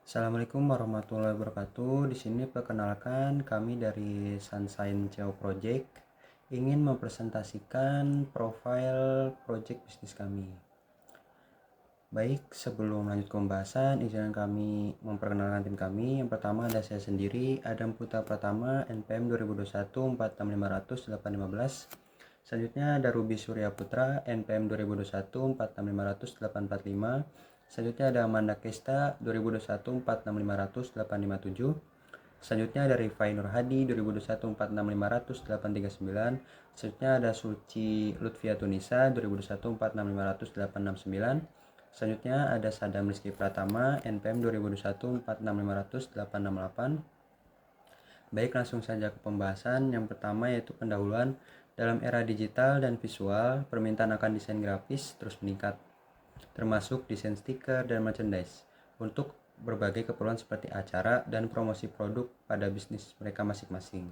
Assalamualaikum warahmatullahi wabarakatuh. Di sini perkenalkan kami dari Sunshine CEO Project ingin mempresentasikan profil project bisnis kami. Baik, sebelum lanjut ke pembahasan, izinkan kami memperkenalkan tim kami. Yang pertama ada saya sendiri, Adam Putra Pratama, NPM 2021 46500 815. Selanjutnya ada Ruby Surya Putra, NPM 2021 46500 845. Selanjutnya ada Amanda Kesta 2021 46500 857. Selanjutnya ada Rifai Nur Hadi 2021 46500 839. Selanjutnya ada Suci Lutfia Tunisa 2021 46500 869. Selanjutnya ada Sadam Rizky Pratama NPM 2021 46500 868. Baik, langsung saja ke pembahasan. Yang pertama yaitu pendahuluan. Dalam era digital dan visual, permintaan akan desain grafis terus meningkat, termasuk desain stiker dan merchandise untuk berbagai keperluan seperti acara dan promosi produk pada bisnis mereka masing-masing.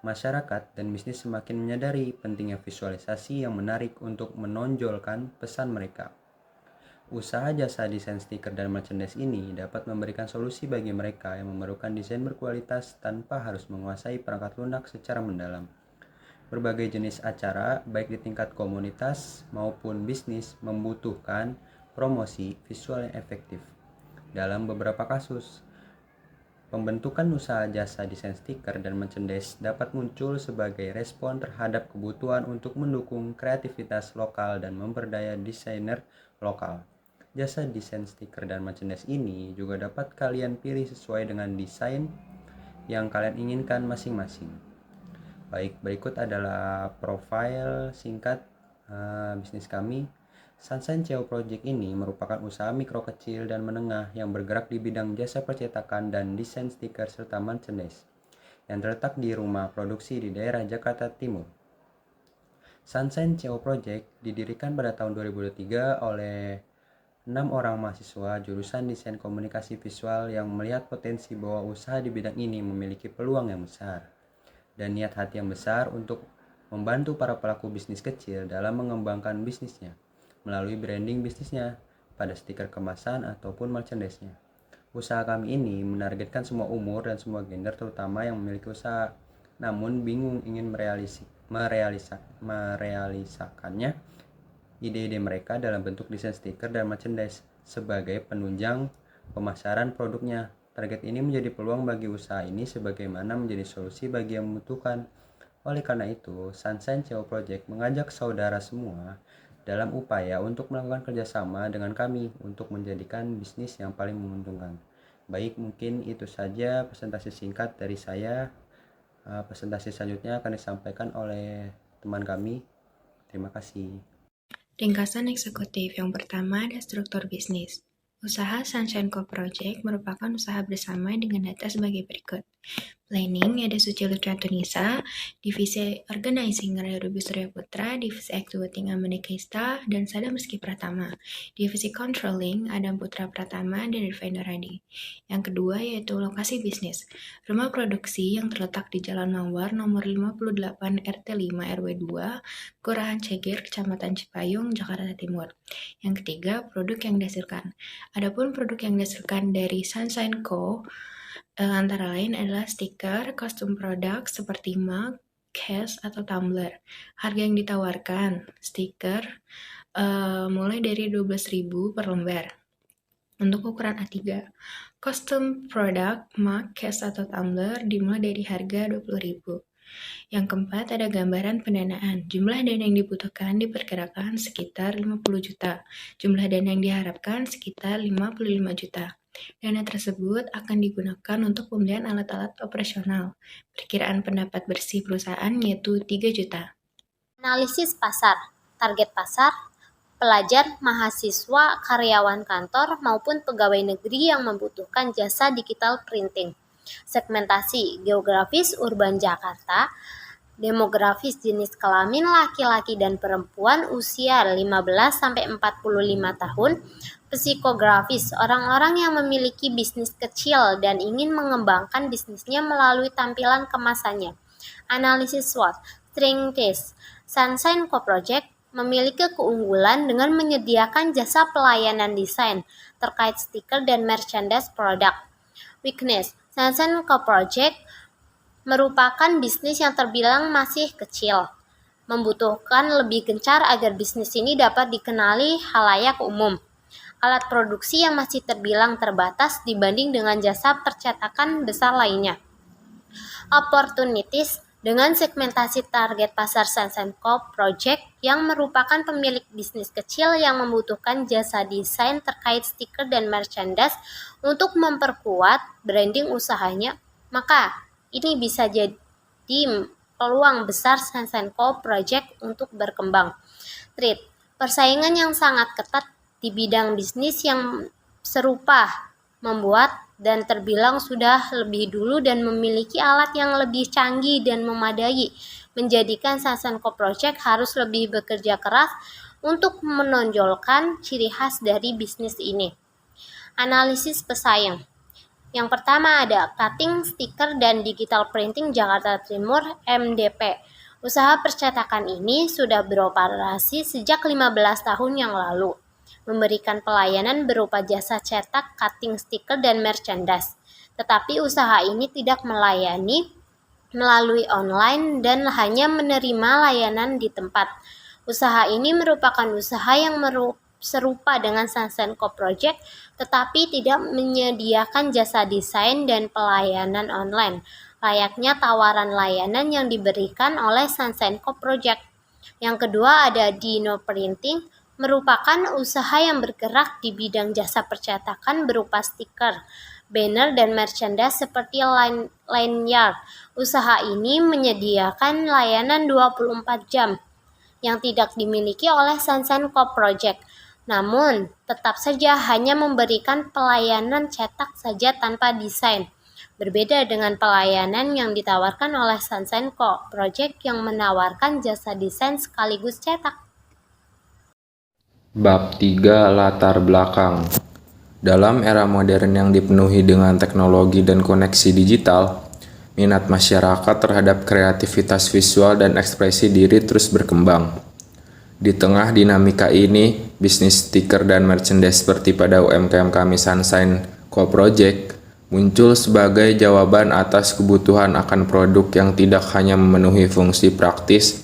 Masyarakat dan bisnis semakin menyadari pentingnya visualisasi yang menarik untuk menonjolkan pesan mereka. Usaha jasa desain stiker dan merchandise ini dapat memberikan solusi bagi mereka yang memerlukan desain berkualitas tanpa harus menguasai perangkat lunak secara mendalam. Berbagai jenis acara, baik di tingkat komunitas maupun bisnis, membutuhkan promosi visual yang efektif. Dalam beberapa kasus, pembentukan usaha jasa desain stiker dan merchandise dapat muncul sebagai respon terhadap kebutuhan untuk mendukung kreativitas lokal dan memberdaya desainer lokal. Jasa desain stiker dan merchandise ini juga dapat kalian pilih sesuai dengan desain yang kalian inginkan masing-masing. Baik, berikut adalah profil singkat bisnis kami. Sunshine CEO Project ini merupakan usaha mikro kecil dan menengah yang bergerak di bidang jasa percetakan dan desain stiker serta merchandise yang terletak di rumah produksi di daerah Jakarta Timur. Sunshine CEO Project didirikan pada tahun 2003 oleh 6 orang mahasiswa jurusan desain komunikasi visual yang melihat potensi bahwa usaha di bidang ini memiliki peluang yang besar dan niat hati yang besar untuk membantu para pelaku bisnis kecil dalam mengembangkan bisnisnya melalui branding bisnisnya pada stiker kemasan ataupun merchandise-nya. Usaha kami ini menargetkan semua umur dan semua gender terutama yang memiliki usaha namun bingung ingin merealisakannya ide-ide mereka dalam bentuk desain stiker dan merchandise sebagai penunjang pemasaran produknya. Target ini menjadi peluang bagi usaha ini sebagaimana menjadi solusi bagi yang membutuhkan. Oleh karena itu, Sunshine CEO Project mengajak saudara semua dalam upaya untuk melakukan kerjasama dengan kami untuk menjadikan bisnis yang paling menguntungkan. Baik, mungkin itu saja presentasi singkat dari saya. Presentasi selanjutnya akan disampaikan oleh teman kami. Terima kasih. Ringkasan eksekutif yang pertama ada struktur bisnis. Usaha Sunshine Co Project merupakan usaha bersama dengan data sebagai berikut. Planning ada Suci Lutfia Tunisa, Divisi Organizing ada Ruby Surya Putra, Divisi Executing Amanda Kesta, dan Sadam Rizky Pratama. Divisi Controlling Adam Putra Pratama dan Rifai Nur Hadi. Yang kedua yaitu lokasi bisnis. Rumah produksi yang terletak di Jalan Mawar nomor 58 RT 5 RW 2, Kelurahan Ceger, Kecamatan Cipayung, Jakarta Timur. Yang ketiga, produk yang dihasilkan. Adapun produk yang dihasilkan dari Sunshine Co. Antara lain adalah stiker, kostum produk seperti mug, case, atau tumbler. Harga yang ditawarkan, stiker mulai dari 12.000 per lembar. Untuk ukuran A3, kostum produk, mug, case, atau tumbler dimulai dari harga 20.000. Yang keempat ada gambaran pendanaan. Jumlah dana yang dibutuhkan diperkirakan sekitar 50 juta. Jumlah dana yang diharapkan sekitar 55 juta. Dana tersebut akan digunakan untuk pembelian alat-alat operasional. Perkiraan pendapat bersih perusahaan yaitu 3 juta. Analisis pasar, target pasar, pelajar, mahasiswa, karyawan kantor, maupun pegawai negeri yang membutuhkan jasa digital printing. Segmentasi, geografis urban Jakarta, demografis jenis kelamin laki-laki dan perempuan usia 15-45 tahun, psikografis orang-orang yang memiliki bisnis kecil dan ingin mengembangkan bisnisnya melalui tampilan kemasannya. Analisis SWOT, String Test, Sunshine Co Project memiliki keunggulan dengan menyediakan jasa pelayanan desain terkait stiker dan merchandise produk. Weakness, Sunshine Co Project merupakan bisnis yang terbilang masih kecil, membutuhkan lebih gencar agar bisnis ini dapat dikenali halayak umum. Alat produksi yang masih terbilang terbatas dibanding dengan jasa percetakan besar lainnya. Opportunities, dengan segmentasi target pasar Sunshine Co Project yang merupakan pemilik bisnis kecil yang membutuhkan jasa desain terkait stiker dan merchandise untuk memperkuat branding usahanya, maka ini bisa jadi peluang besar Sunshine Co Project untuk berkembang. Threat, persaingan yang sangat ketat di bidang bisnis yang serupa membuat dan terbilang sudah lebih dulu dan memiliki alat yang lebih canggih dan memadai, menjadikan Sunshine Co Project harus lebih bekerja keras untuk menonjolkan ciri khas dari bisnis ini. Analisis pesaing. Yang pertama ada Cutting, Stiker, dan Digital Printing Jakarta Timur MDP. Usaha percetakan ini sudah beroperasi sejak 15 tahun yang lalu, memberikan pelayanan berupa jasa cetak, cutting stiker, dan merchandise. Tetapi usaha ini tidak melayani melalui online dan hanya menerima layanan di tempat. Usaha ini merupakan usaha yang serupa dengan Sunshine Co Project, tetapi tidak menyediakan jasa desain dan pelayanan online, layaknya tawaran layanan yang diberikan oleh Sunshine Co Project. Yang kedua ada Dino Printing, merupakan usaha yang bergerak di bidang jasa percetakan berupa stiker, banner, dan merchandise seperti lanyard. Usaha ini menyediakan layanan 24 jam yang tidak dimiliki oleh Sunshine Co Project, namun tetap saja hanya memberikan pelayanan cetak saja tanpa desain. Berbeda dengan pelayanan yang ditawarkan oleh Sunshine Co Project yang menawarkan jasa desain sekaligus cetak. Bab 3 Latar belakang. Dalam era modern yang dipenuhi dengan teknologi dan koneksi digital, minat masyarakat terhadap kreativitas visual dan ekspresi diri terus berkembang. Di tengah dinamika ini, bisnis stiker dan merchandise seperti pada UMKM kami Sunshine Co Project muncul sebagai jawaban atas kebutuhan akan produk yang tidak hanya memenuhi fungsi praktis,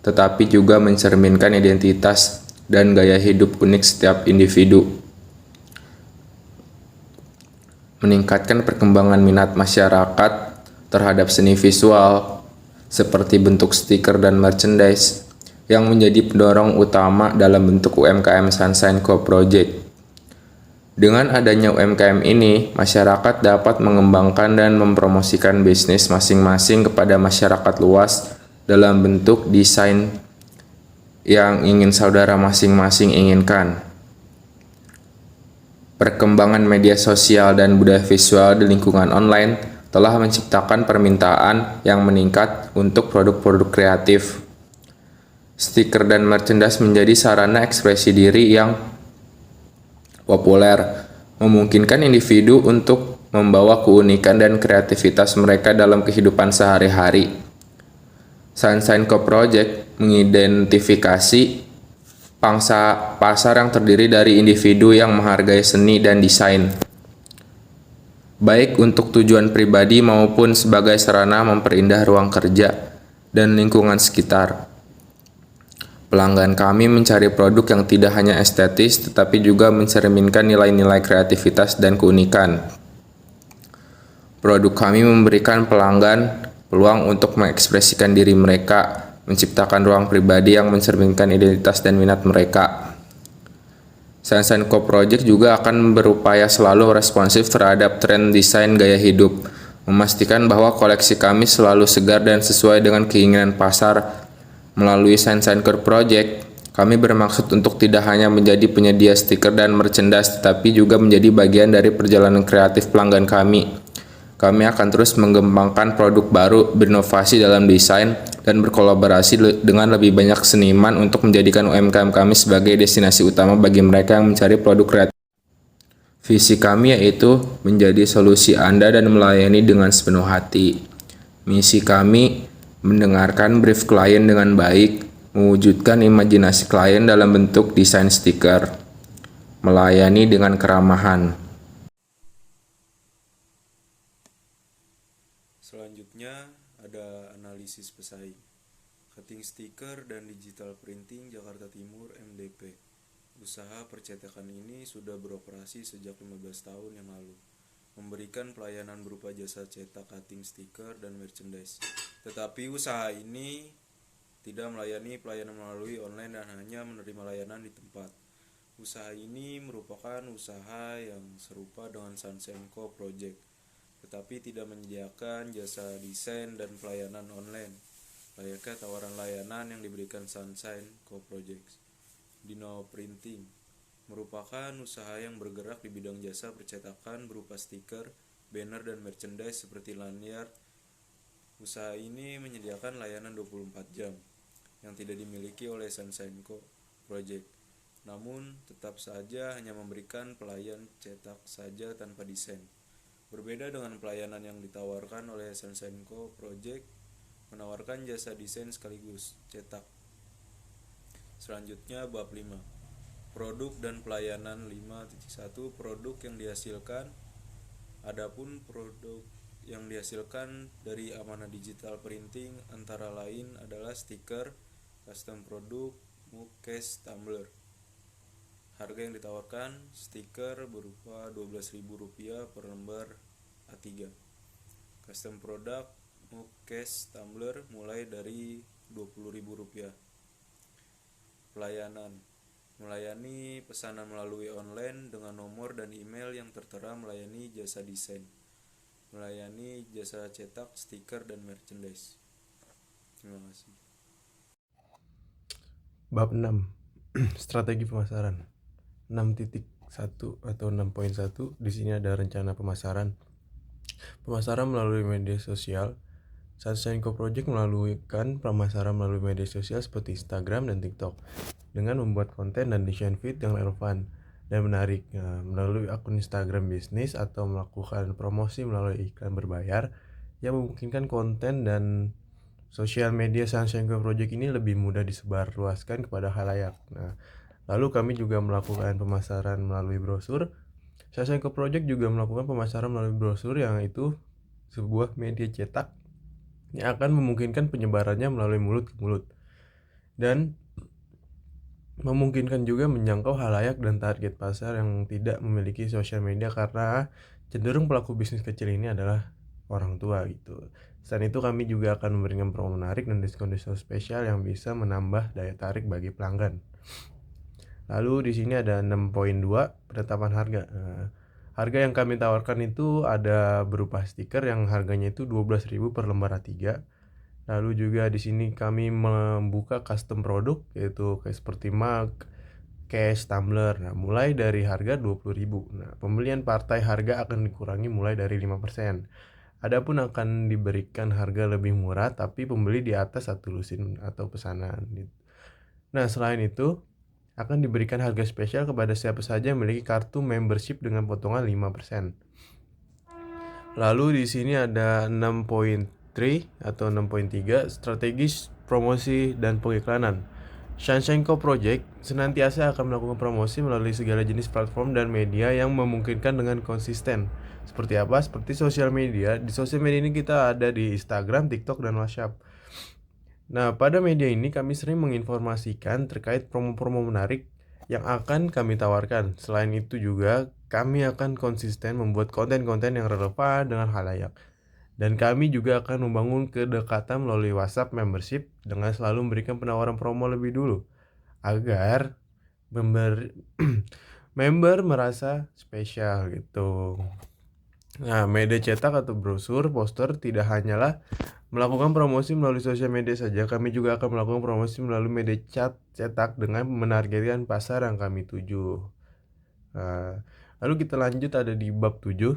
tetapi juga mencerminkan identitas dan gaya hidup unik setiap individu. Meningkatkan perkembangan minat masyarakat terhadap seni visual seperti bentuk stiker dan merchandise yang menjadi pendorong utama dalam bentuk UMKM Sunshine Co Project. Dengan adanya UMKM ini, masyarakat dapat mengembangkan dan mempromosikan bisnis masing-masing kepada masyarakat luas dalam bentuk desain yang ingin saudara masing-masing inginkan. Perkembangan media sosial dan budaya visual di lingkungan online telah menciptakan permintaan yang meningkat untuk produk-produk kreatif. Stiker dan merchandise menjadi sarana ekspresi diri yang populer, memungkinkan individu untuk membawa keunikan dan kreativitas mereka dalam kehidupan sehari-hari. Sunshine Co Project mengidentifikasi pangsa pasar yang terdiri dari individu yang menghargai seni dan desain, baik untuk tujuan pribadi maupun sebagai sarana memperindah ruang kerja dan lingkungan sekitar. Pelanggan kami mencari produk yang tidak hanya estetis tetapi juga mencerminkan nilai-nilai kreativitas dan keunikan. Produk kami memberikan pelanggan peluang untuk mengekspresikan diri mereka, menciptakan ruang pribadi yang mencerminkan identitas dan minat mereka. Sunshine Co Project juga akan berupaya selalu responsif terhadap tren desain gaya hidup, memastikan bahwa koleksi kami selalu segar dan sesuai dengan keinginan pasar. Melalui Sunshine Co Project, kami bermaksud untuk tidak hanya menjadi penyedia stiker dan merchandise, tetapi juga menjadi bagian dari perjalanan kreatif pelanggan kami. Kami akan terus mengembangkan produk baru, berinovasi dalam desain, dan berkolaborasi dengan lebih banyak seniman untuk menjadikan UMKM kami sebagai destinasi utama bagi mereka yang mencari produk kreatif. Visi kami yaitu menjadi solusi Anda dan melayani dengan sepenuh hati. Misi kami mendengarkan brief klien dengan baik, mewujudkan imajinasi klien dalam bentuk desain stiker, melayani dengan keramahan. Selanjutnya ada analisis pesaing. Cutting Sticker dan Digital Printing Jakarta Timur MDP. Usaha percetakan ini sudah beroperasi sejak 15 tahun yang lalu, memberikan pelayanan berupa jasa cetak cutting stiker dan merchandise. Tetapi usaha ini tidak melayani pelayanan melalui online dan hanya menerima layanan di tempat. Usaha ini merupakan usaha yang serupa dengan Sunshine Co Project, tetapi tidak menyediakan jasa desain dan pelayanan online, layaknya tawaran layanan yang diberikan Sunshine Co Project. Dino Printing merupakan usaha yang bergerak di bidang jasa percetakan berupa stiker, banner, dan merchandise seperti lanyard. Usaha ini menyediakan layanan 24 jam yang tidak dimiliki oleh Sunshine Co Project, namun tetap saja hanya memberikan pelayan cetak saja tanpa desain. Berbeda dengan pelayanan yang ditawarkan oleh Sunshine Co Project, menawarkan jasa desain sekaligus cetak. Selanjutnya bab 5. Produk dan pelayanan 5.1 Produk yang dihasilkan. Adapun produk yang dihasilkan dari Amanah Digital Printing antara lain adalah stiker, custom produk, mug, case, tumbler. Harga yang ditawarkan stiker berupa Rp12.000 per lembar A3. Custom produk, mug, case, tumbler mulai dari Rp20.000. Pelayanan melayani pesanan melalui online dengan nomor dan email yang tertera, melayani jasa desain, melayani jasa cetak, stiker, dan merchandise. Terima kasih. Bab 6. Strategi pemasaran. 6.1 atau 6.1 di sini ada rencana pemasaran. Pemasaran melalui media sosial. Sunshine Co Project melakukan pemasaran melalui media sosial seperti Instagram dan TikTok dengan membuat konten dan desain feed yang relevan dan menarik. Melalui akun Instagram bisnis atau melakukan promosi melalui iklan berbayar yang memungkinkan konten dan sosial media Sunshine Co Project ini lebih mudah disebarluaskan kepada khalayak. Lalu kami juga melakukan pemasaran melalui brosur. Sunshine Co Project juga melakukan pemasaran melalui brosur, yang itu sebuah media cetak yang akan memungkinkan penyebarannya melalui mulut ke mulut dan memungkinkan juga menjangkau khalayak dan target pasar yang tidak memiliki sosial media, karena cenderung pelaku bisnis kecil ini adalah orang tua gitu. Selain itu kami juga akan memberikan promo menarik dan diskon-diskon spesial yang bisa menambah daya tarik bagi pelanggan. Lalu di sini ada 6.2 penetapan harga. Harga yang kami tawarkan itu ada berupa stiker yang harganya itu Rp12.000 per lembar A3. Lalu juga di sini kami membuka custom produk, yaitu kayak seperti mug, case, tumbler. Mulai dari harga Rp20.000. Pembelian partai harga akan dikurangi mulai dari 5%. Adapun akan diberikan harga lebih murah tapi pembeli di atas 1 lusin atau pesanan. Selain itu akan diberikan harga spesial kepada siapa saja yang memiliki kartu membership dengan potongan 5%. Lalu di sini ada 6.3 atau 6.3 strategis promosi dan pengiklanan. Sunshine Co Project senantiasa akan melakukan promosi melalui segala jenis platform dan media yang memungkinkan dengan konsisten. Seperti apa? Seperti sosial media. Di sosial media ini kita ada di Instagram, TikTok, dan WhatsApp. Pada media ini kami sering menginformasikan terkait promo-promo menarik yang akan kami tawarkan. Selain itu juga kami akan konsisten membuat konten-konten yang relevan dengan khalayak. Dan kami juga akan membangun kedekatan melalui WhatsApp membership dengan selalu memberikan penawaran promo lebih dulu agar member merasa spesial gitu. Media cetak atau brosur, poster tidak hanyalah melakukan promosi melalui sosial media saja, kami juga akan melakukan promosi melalui media cetak dengan menargetkan pasar yang kami tuju. Lalu kita lanjut ada di bab 7,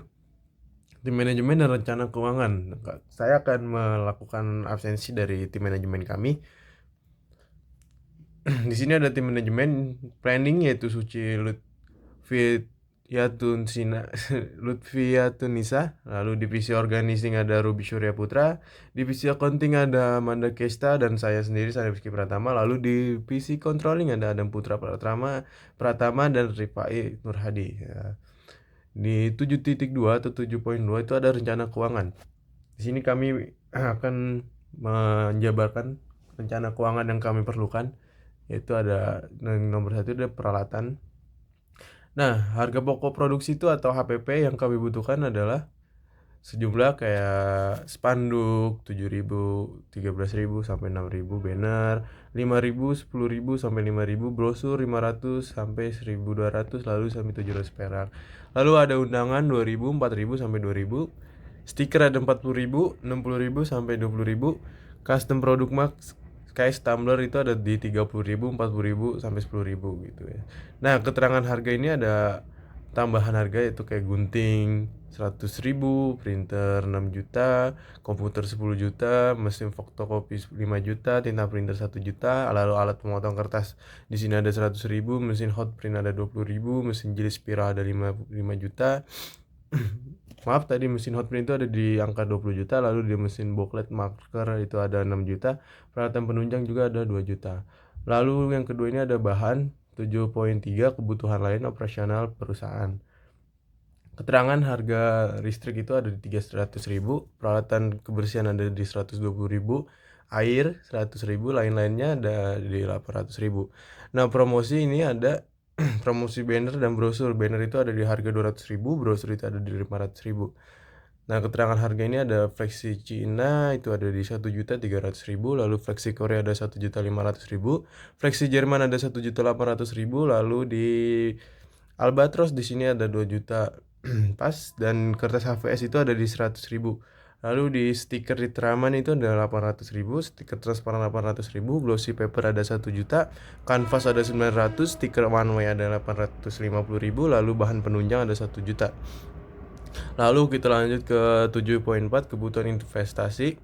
tim manajemen dan rencana keuangan. Saya akan melakukan absensi dari tim manajemen kami. Di sini ada tim manajemen planning, yaitu Suci Lutfi Lutfiatunisa, lalu divisi organizing ada Ruby Surya Putra, divisi accounting ada Amanda Kesta dan saya sendiri Sandy Rizky Pratama, lalu divisi controlling ada Adam Putra Pratama dan Rifai Nurhadi. Ya. Di 7.2 atau 7.2 itu ada rencana keuangan. Di sini kami akan menjabarkan rencana keuangan yang kami perlukan, yaitu ada nomor 1 ada peralatan. Nah, harga pokok produksi itu atau HPP yang kami butuhkan adalah sejumlah kayak spanduk 7.000, 13.000 sampai 6.000, banner 5.000, 10.000 sampai 5.000, brosur 500 sampai 1.200, lalu sampai 700 perak. Lalu ada undangan 2.000, 4.000 sampai 2.000, stiker ada 40.000, 60.000 sampai 20.000, custom produk max kayak tumbler itu ada di 30.000, 40.000 sampai 10.000 gitu ya. Nah, keterangan harga ini ada tambahan harga yaitu kayak gunting 100.000, printer 6 juta, komputer 10 juta, mesin fotokopi 5 juta, tinta printer 1 juta, lalu alat pemotong kertas di sini ada 100.000, mesin hot print ada 20.000, mesin jilid spiral ada 5 juta. Maaf, tadi mesin hot print itu ada di angka 20 juta, lalu di mesin booklet marker itu ada 6 juta, peralatan penunjang juga ada 2 juta. Lalu yang kedua ini ada bahan 7.3 kebutuhan lain operasional perusahaan. Keterangan harga listrik itu ada di 300.000, peralatan kebersihan ada di 120.000, air 100.000, lain-lainnya ada di 800.000. Nah, promosi ini ada promosi banner dan brosur. Banner itu ada di harga 200.000, brosur itu ada di 500.000. Nah, keterangan harga ini ada fleksi Cina itu ada di 1.300.000, lalu fleksi Korea ada 1.500.000, fleksi Jerman ada 1.800.000, lalu di Albatros di sini ada 2 juta pas, dan kertas HVS itu ada di 100.000. Lalu di stiker di Traman itu ada 800.000, stiker transparan 800.000, glossy paper ada 1 juta, kanvas ada 900, stiker one way ada 850.000, lalu bahan penunjang ada 1 juta. Lalu kita lanjut ke 7.4 kebutuhan investasi.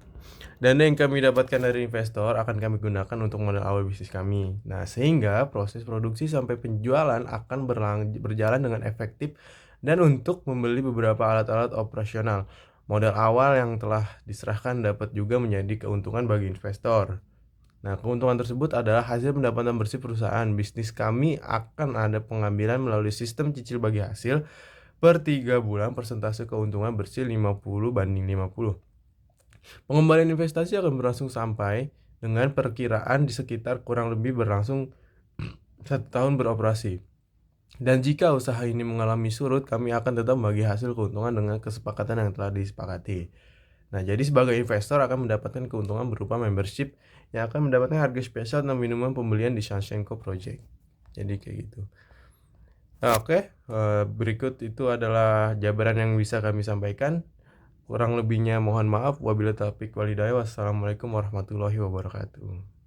Dana yang kami dapatkan dari investor akan kami gunakan untuk modal awal bisnis kami. Nah, sehingga proses produksi sampai penjualan akan berjalan dengan efektif dan untuk membeli beberapa alat-alat operasional. Modal awal yang telah diserahkan dapat juga menjadi keuntungan bagi investor. Nah, keuntungan tersebut adalah hasil pendapatan bersih perusahaan. Bisnis kami akan ada pengambilan melalui sistem cicil bagi hasil per 3 bulan, persentase keuntungan bersih 50/50. Pengembalian investasi akan berlangsung sampai dengan perkiraan di sekitar kurang lebih berlangsung 1 tahun beroperasi. Dan jika usaha ini mengalami surut, kami akan tetap membagi hasil keuntungan dengan kesepakatan yang telah disepakati. Nah, jadi sebagai investor akan mendapatkan keuntungan berupa membership yang akan mendapatkan harga spesial dan minuman pembelian di Sunshine Co Project. Jadi kayak gitu. Nah, oke. Berikut itu adalah jabaran yang bisa kami sampaikan. Kurang lebihnya mohon maaf. Wabillahi taufiq walhidayah. Wassalamualaikum warahmatullahi wabarakatuh.